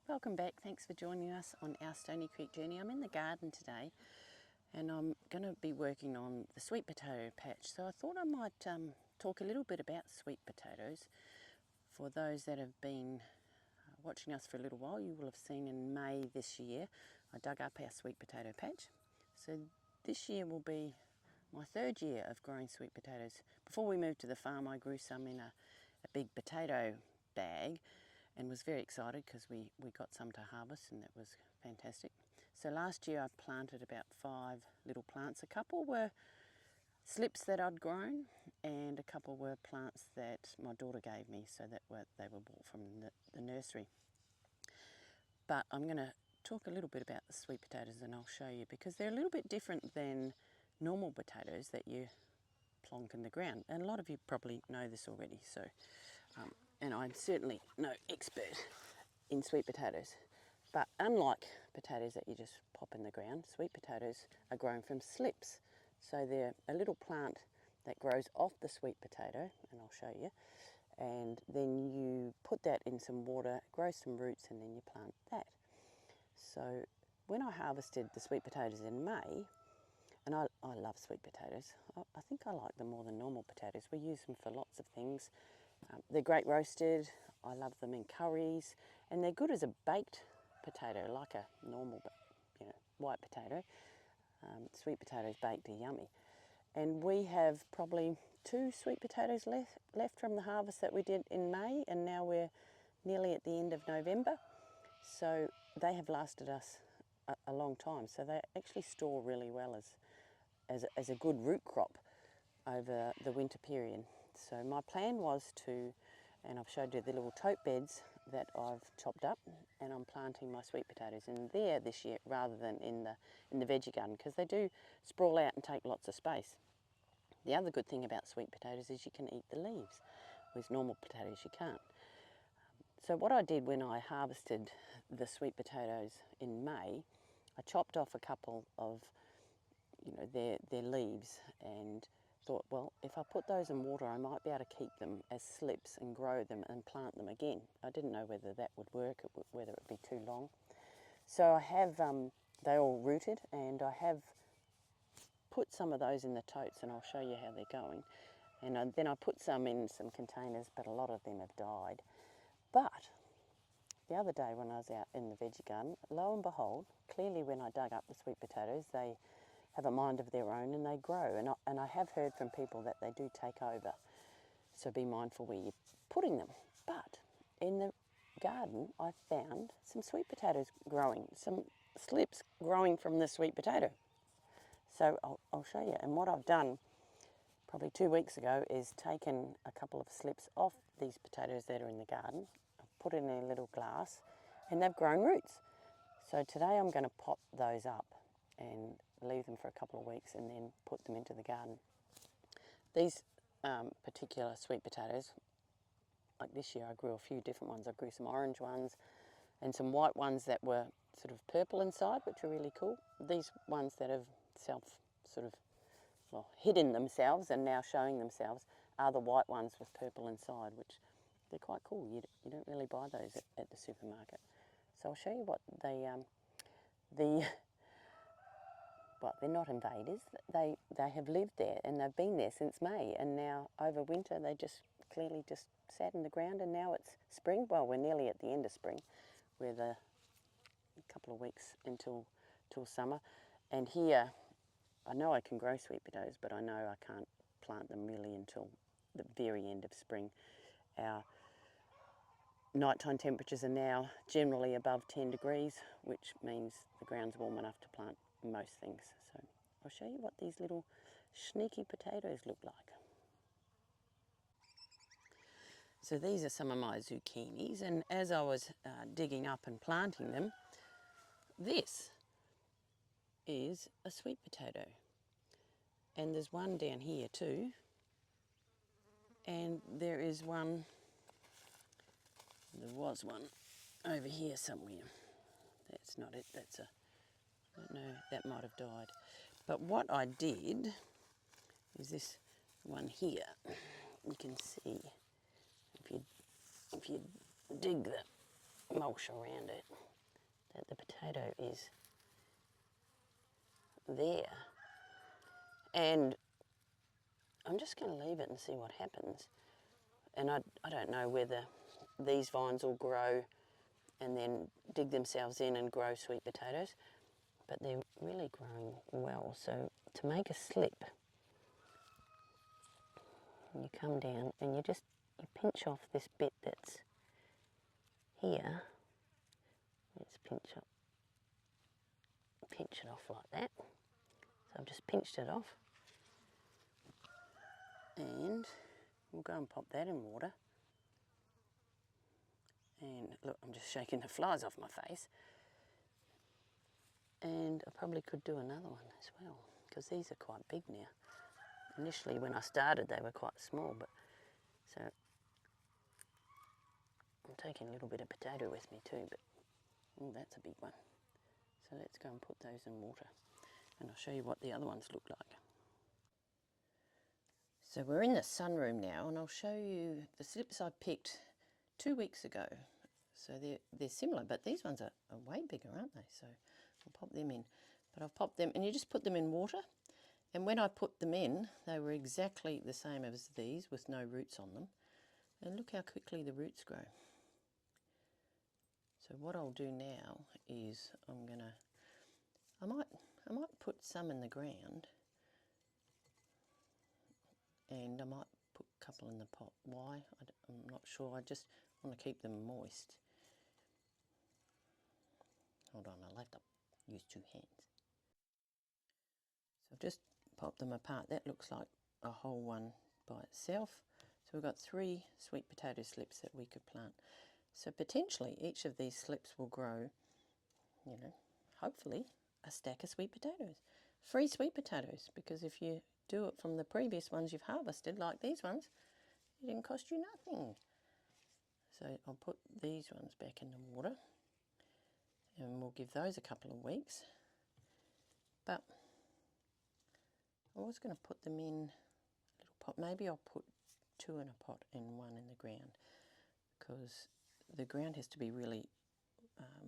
Welcome back, thanks for joining us on our Stony Creek journey. I'm in the garden today and I'm going to be working on the sweet potato patch. So I thought I might talk a little bit about sweet potatoes. For those that have been watching us for a little while, you will have seen in May this year I dug up our sweet potato patch. So this year will be my third year of growing sweet potatoes. Before we moved to the farm I grew some in a big potato bag and was very excited because we got some to harvest and that was fantastic. So last year I planted about 5 little plants. A couple were slips that I'd grown and a couple were plants that my daughter gave me, so that they were bought from the nursery. But I'm going to talk a little bit about the sweet potatoes and I'll show you, because they're a little bit different than normal potatoes that you plonk in the ground. And a lot of you probably know this already, so and I'm certainly no expert in sweet potatoes. But unlike potatoes that you just pop in the ground, sweet potatoes are grown from slips. So they're a little plant that grows off the sweet potato, and I'll show you. And then you put that in some water, grow some roots, and then you plant that. So when I harvested the sweet potatoes in May, and I love sweet potatoes. I think I like them more than normal potatoes. We use them for lots of things. They're great roasted. I love them in curries, and they're good as a baked potato, like a normal, white potato. Sweet potatoes baked are yummy. And we have probably 2 sweet potatoes left from the harvest that we did in May, and now we're nearly at the end of November. So they have lasted us a long time. So they actually store really well as a good root crop over the winter period. So my plan was to, and I've showed you the little tote beds that I've chopped up, and I'm planting my sweet potatoes in there this year rather than in the veggie garden, because they do sprawl out and take lots of space. The other good thing about sweet potatoes is you can eat the leaves, whereas normal potatoes you can't. So what I did when I harvested the sweet potatoes in May, I chopped off a couple of their leaves and thought, well, if I put those in water I might be able to keep them as slips and grow them and plant them again. I didn't know whether that would work, whether it would be too long. So I have, they all rooted, and I have put some of those in the totes, and I'll show you how they're going. And then I put some in some containers, but a lot of them have died. But the other day when I was out in the veggie garden, lo and behold, clearly when I dug up the sweet potatoes, they have a mind of their own and they grow. And I have heard from people that they do take over. So be mindful where you're putting them. But in the garden, I found some sweet potatoes growing, some slips growing from the sweet potato. So I'll show you. And what I've done probably 2 weeks ago is taken a couple of slips off these potatoes that are in the garden. I've put it in a little glass and they've grown roots. So today I'm going to pop those up and leave them for a couple of weeks and then put them into the garden. These particular sweet potatoes, like this year I grew a few different ones. I grew some orange ones and some white ones that were sort of purple inside, which are really cool. These ones that have hidden themselves and now showing themselves are the white ones with purple inside, which they're quite cool. You don't really buy those at the supermarket. So I'll show you what they're not invaders. They have lived there and they've been there since May, and now over winter they just clearly just sat in the ground, and now it's spring. Well, we're nearly at the end of spring. We're a couple of weeks until summer. And here, I know I can grow sweet potatoes, but I know I can't plant them really until the very end of spring. Our nighttime temperatures are now generally above 10 degrees, which means the ground's warm enough to plant most things. So I'll show you what these little sneaky potatoes look like. So these are some of my zucchinis, and as I was digging up and planting them, this is a sweet potato. And there's one down here too, and there was one over here somewhere. That's not it, I don't know, that might have died. But what I did is this one here. You can see, if you dig mulch around it, that the potato is there. And I'm just going to leave it and see what happens. And I don't know whether these vines will grow and then dig themselves in and grow sweet potatoes, but they're really growing well. So to make a slip, you come down and you pinch off this bit that's here. Let's pinch it off like that. So I've just pinched it off, and we'll go and pop that in water. And look, I'm just shaking the flies off my face. And I probably could do another one as well, because these are quite big now. Initially when I started they were quite small, but so I'm taking a little bit of potato with me too, but that's a big one. So let's go and put those in water, and I'll show you what the other ones look like. So we're in the sunroom now, and I'll show you the slips I picked 2 weeks ago. So they're similar, but these ones are way bigger, aren't they? So I'll pop them in. But I've popped them, and you just put them in water. And when I put them in, they were exactly the same as these, with no roots on them. And look how quickly the roots grow. So what I'll do now is I might put some in the ground, and I might put a couple in the pot. Why? I'm not sure. I just want to keep them moist. Hold on, I'll have to use 2 hands. So I've just popped them apart. That looks like a whole one by itself. So we've got 3 sweet potato slips that we could plant. So potentially each of these slips will grow, you know, hopefully a stack of sweet potatoes. Free sweet potatoes, because if you do it from the previous ones you've harvested, like these ones, it didn't cost you nothing. So I'll put these ones back in the water, and we'll give those a couple of weeks. But I was going to put them in a little pot. Maybe I'll put 2 in a pot and 1 in the ground, because the ground has to be really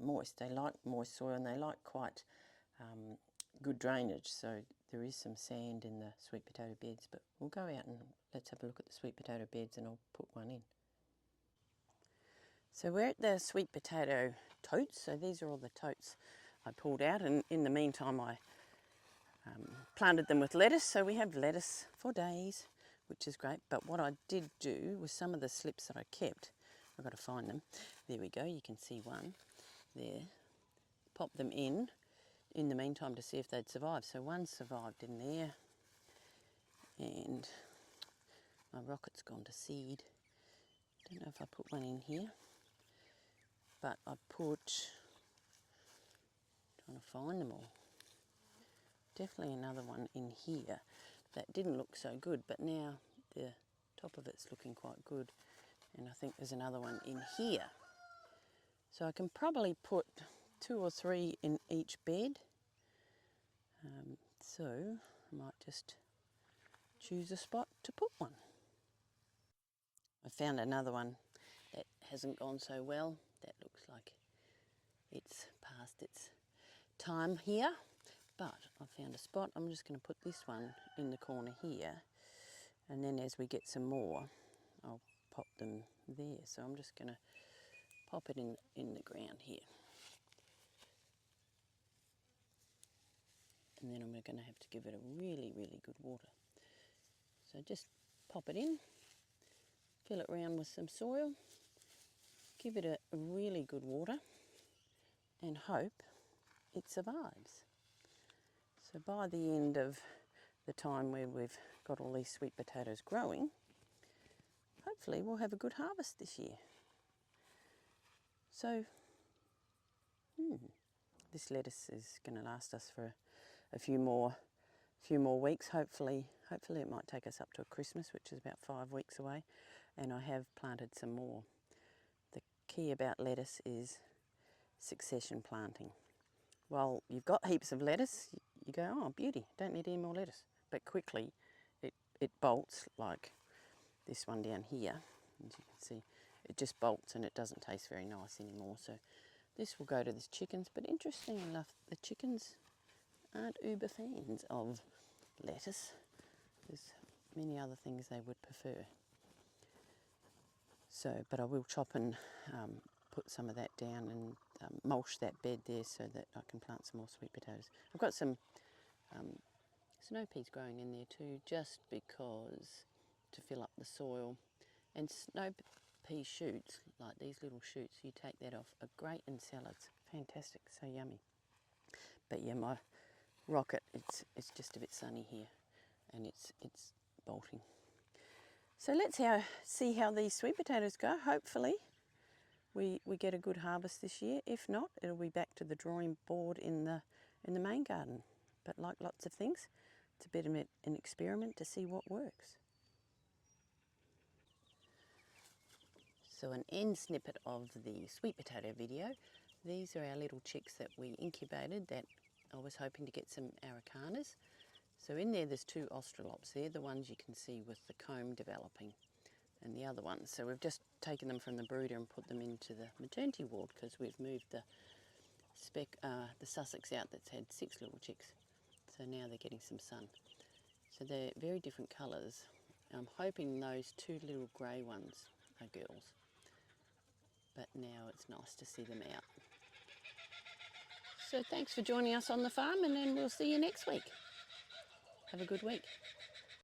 moist. They like moist soil, and they like quite good drainage. So there is some sand in the sweet potato beds, but we'll go out and let's have a look at the sweet potato beds, and I'll put 1 in. So we're at the sweet potato totes. So these are all the totes I pulled out, and in the meantime I planted them with lettuce. So we have lettuce for days, which is great. But what I did do with some of the slips that I kept, I've got to find them. There we go, you can see one there. Pop them in the meantime to see if they'd survive. So one survived in there, and my rocket's gone to seed. Don't know if I put one in here, but I put, trying to find them all, definitely another one in here that didn't look so good, but now the top of it's looking quite good, and I think there's another one in here. So I can probably put 2 or 3 in each bed. So I might just choose a spot to put one. I found another one that hasn't gone so well. That looks like it's past its time here, but I found a spot. I'm just going to put this one in the corner here, and then as we get some more, I'll pop them there. So I'm just going to pop it in the ground here. And then I'm going to have to give it a really, really good water. So just pop it in, fill it around with some soil, give it a really good water, and hope it survives. So by the end of the time where we've got all these sweet potatoes growing, hopefully we'll have a good harvest this year. So this lettuce is going to last us for a few more weeks. Hopefully it might take us up to Christmas, which is about 5 weeks away, and I have planted some more. The key about lettuce is succession planting. While you've got heaps of lettuce, you go, oh beauty, don't need any more lettuce, but quickly it bolts, like this one down here. As you can see, it just bolts and it doesn't taste very nice anymore. So this will go to the chickens, but interesting enough, the chickens aren't uber fans of lettuce. There's many other things they would prefer. So, but I will chop and put some of that down and mulch that bed there so that I can plant some more sweet potatoes. I've got some snow peas growing in there too, just because to fill up the soil. And snow pea shoots, like these little shoots, you take that off, are great in salads. Fantastic, so yummy. But yeah, my rocket, it's just a bit sunny here, and it's bolting. So let's see how these sweet potatoes go. Hopefully we get a good harvest this year. If not, it'll be back to the drawing board in the main garden. But like lots of things, it's a bit of an experiment to see what works. So an end snippet of the sweet potato video. These are our little chicks that we incubated that I was hoping to get some Araucanas. So in there's 2 Australops. They're the ones you can see with the comb developing, and the other ones. So we've just taken them from the brooder and put them into the maternity ward because we've moved the Sussex out that's had 6 little chicks. So now they're getting some sun. So they're very different colours. I'm hoping those 2 little grey ones are girls. But now it's nice to see them out. So thanks for joining us on the farm, and then we'll see you next week. Have a good week.